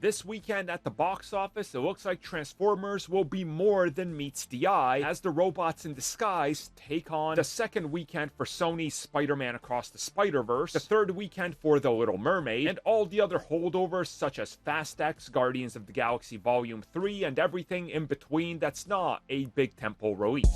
This weekend at the box office, it looks like Transformers will be more than meets the eye as the robots in disguise take on the second weekend for Sony's Spider-Man Across the Spider-Verse, the third weekend for The Little Mermaid, and all the other holdovers such as Fast X, Guardians of the Galaxy Volume 3, and everything in between that's not a big tentpole release.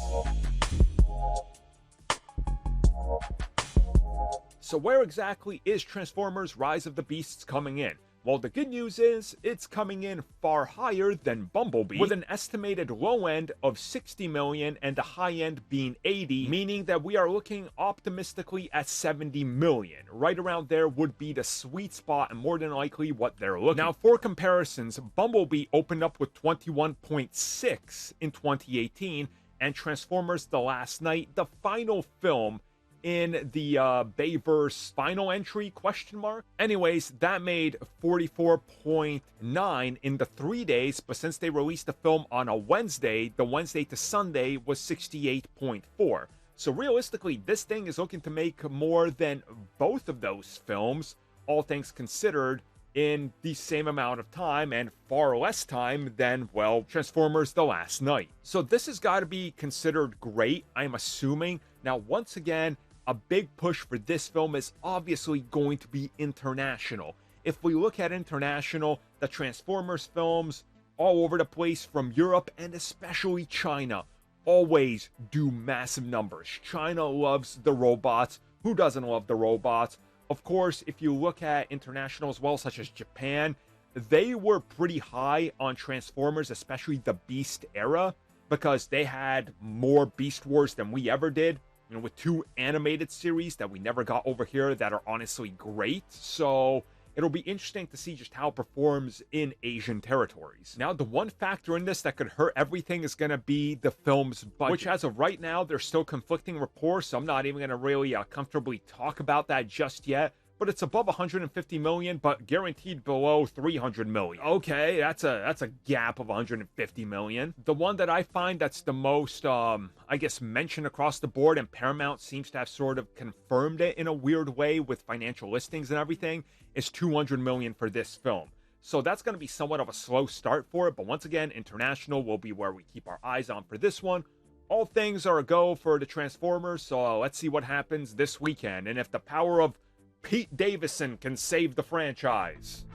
So where exactly is Transformers Rise of the Beasts coming in? Well, the good news is, it's coming in far higher than Bumblebee, with an estimated low end of 60 million and the high end being 80, meaning that we are looking optimistically at 70 million. Right around there would be the sweet spot and more than likely what they're looking. Now, for comparisons, Bumblebee opened up with 21.6 in 2018, and Transformers The Last Night, the final film in the Bayverse final entry, question mark. Anyways, that made 44.9 in the 3 days, but since they released the film on a Wednesday, the Wednesday to Sunday was 68.4. So realistically, this thing is looking to make more than both of those films, all things considered, in the same amount of time and far less time than, well, Transformers The Last Night. So this has got to be considered great, I'm assuming. Now, once again, a big push for this film is obviously going to be international. If we look at international, the Transformers films all over the place from Europe and especially China always do massive numbers. China loves the robots. Who doesn't love the robots? Of course, if you look at international as well, such as Japan, they were pretty high on Transformers, especially the Beast era, because they had more Beast Wars than we ever did. You know, with 2 animated series that we never got over here that are honestly great. So it'll be interesting to see just how it performs in Asian territories. Now, the one factor in this that could hurt everything is going to be the film's budget, which as of right now, there's still conflicting reports, so I'm not even going to really comfortably talk about that just yet. But it's above 150 million, but guaranteed below 300 million. Okay, that's a gap of 150 million. The one that I find that's the most, I guess, mentioned across the board, and Paramount seems to have sort of confirmed it in a weird way with financial listings and everything, is 200 million for this film. So that's going to be somewhat of a slow start for it, but once again, international will be where we keep our eyes on for this one. All things are a go for the Transformers, so let's see what happens this weekend, and if the power of Pete Davidson can save the franchise.